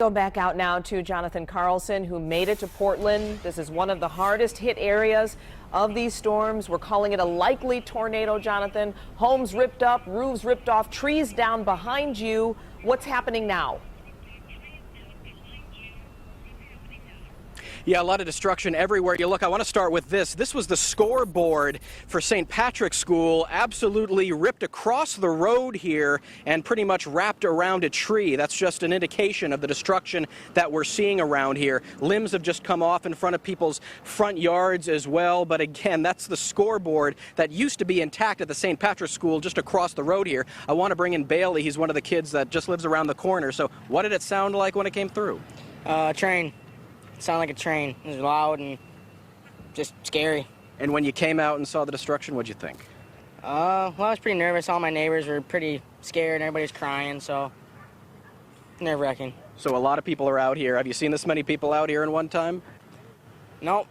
Go back out now to Jonathan Carlson, who made it to Portland. This is one of the hardest hit areas of these storms. We're calling it a likely tornado, Jonathan. Homes ripped up, roofs ripped off, trees down behind you. What's happening now? Yeah, a lot of destruction everywhere you look. I want to start with this. This was the scoreboard for St. Patrick's School, absolutely ripped across the road here and pretty much wrapped around a tree. That's just an indication of the destruction that we're seeing around here. Limbs have just come off in front of people's front yards as well. But again, that's the scoreboard that used to be intact at the St. Patrick's School just across the road here. I want to bring in Bailey. He's one of the kids that just lives around the corner. So what did it sound like when it came through? Train. It sounded like a train. It was loud and just scary. And when you came out and saw the destruction, what'd you think? Well, I was pretty nervous. All my neighbors were pretty scared and everybody was crying, so nerve-wracking. So a lot of people are out here. Have you seen this many people out here in one time? Nope,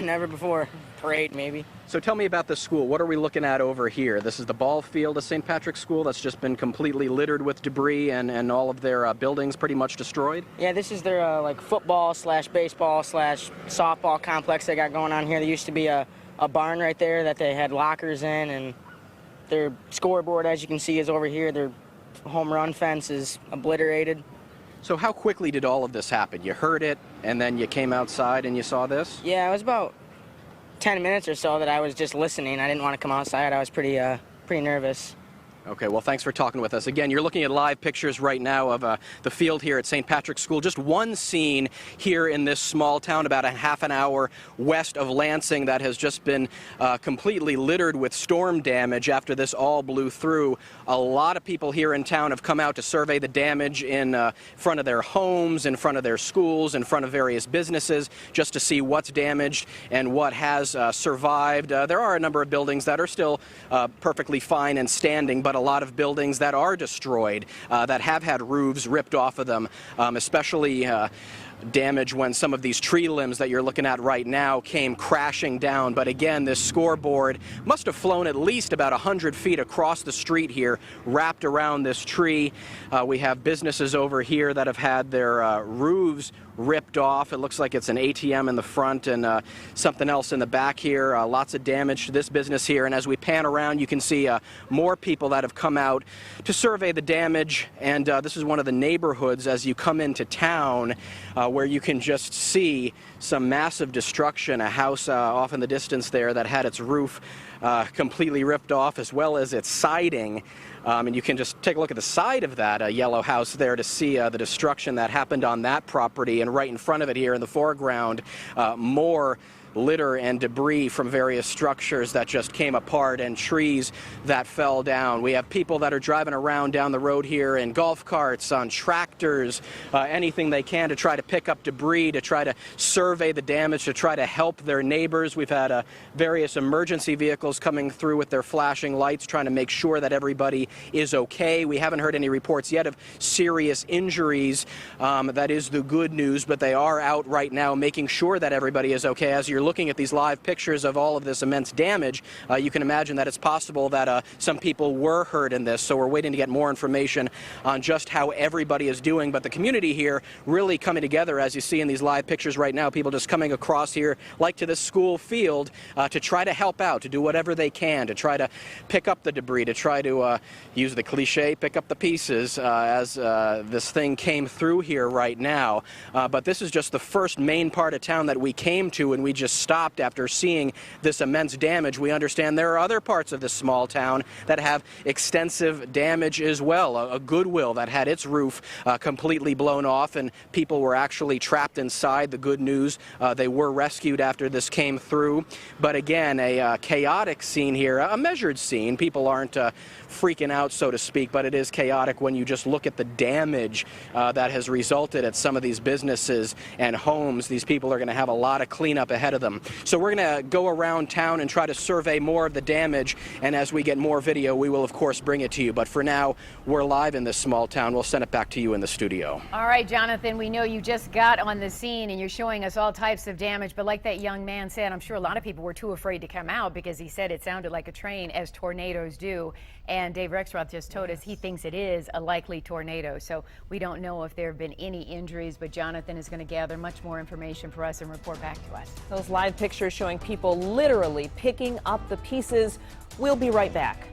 never before. Parade, maybe. So tell me about the school. What are we looking at over here? This is the ball field of St. Patrick's School that's just been completely littered with debris and all of their buildings pretty much destroyed? Yeah, this is their like football slash baseball slash softball complex they got going on here. There used to be a barn right there that they had lockers in, and their scoreboard, as you can see, is over here. Their home run fence is obliterated. So how quickly did all of this happen? You heard it, and then you came outside and you saw this? Yeah, it was about 10 minutes or so that I was just listening. I didn't want to come outside. I was pretty nervous. Okay, well, thanks for talking with us. Again, you're looking at live pictures right now of the field here at St. Patrick's School. Just one scene here in this small town about a half an hour west of Lansing that has just been completely littered with storm damage after this all blew through. A lot of people here in town have come out to survey the damage in front of their homes, in front of their schools, in front of various businesses, just to see what's damaged and what has survived. There are a number of buildings that are still perfectly fine and standing, but a lot of buildings that are destroyed, that have had roofs ripped off of them, especially damage when some of these tree limbs that you're looking at right now came crashing down. But again, this scoreboard must have flown at least about 100 feet across the street here, wrapped around this tree. We have businesses over here that have had their roofs ripped off. It looks like it's an ATM in the front and something else in the back here. Lots of damage to this business here. And as we pan around, you can see more people that have come out to survey the damage. And this is one of the neighborhoods as you come into town where you can just see some massive destruction. A house off in the distance there that had its roof completely ripped off, as well as its siding. And you can just take a look at the side of that yellow house there to see the destruction that happened on that property. And right in front of it here in the foreground, more litter and debris from various structures that just came apart and trees that fell down. We have people that are driving around down the road here in golf carts, on tractors, anything they can to try to pick up debris, to try to survey the damage, to try to help their neighbors. We've had various emergency vehicles coming through with their flashing lights, trying to make sure that everybody is okay. We haven't heard any reports yet of serious injuries. That is the good news, but they are out right now making sure that everybody is okay. As you're looking at these live pictures of all of this immense damage, you can imagine that it's possible that some people were hurt in this. So we're waiting to get more information on just how everybody is doing. But the community here really coming together, as you see in these live pictures right now, people just coming across here, like to this school field, to try to help out, to do whatever they can, to try to pick up the debris, to try to use the cliche, pick up the pieces as this thing came through here right now. But this is just the first main part of town that we came to, and we just stopped after seeing this immense damage. We understand there are other parts of this small town that have extensive damage as well. A Goodwill that had its roof completely blown off, and people were actually trapped inside. The good news, they were rescued after this came through. But again, a chaotic scene here, a measured scene. People aren't freaking out, so to speak, but it is chaotic when you just look at the damage that has resulted at some of these businesses and homes. These people are going to have a lot of cleanup ahead of them. So we're going to go around town and try to survey more of the damage, and as we get more video, we will of course bring it to you. But for now, we're live in this small town. We'll send it back to you in the studio. All right, Jonathan, we know you just got on the scene and you're showing us all types of damage, but like that young man said, I'm sure a lot of people were too afraid to come out because he said it sounded like a train, as tornadoes do. And Dave Rexroth just told us he thinks it is a likely tornado. So we don't know if there have been any injuries, but Jonathan is going to gather much more information for us and report back to us. Those live pictures showing people literally picking up the pieces. We'll be right back.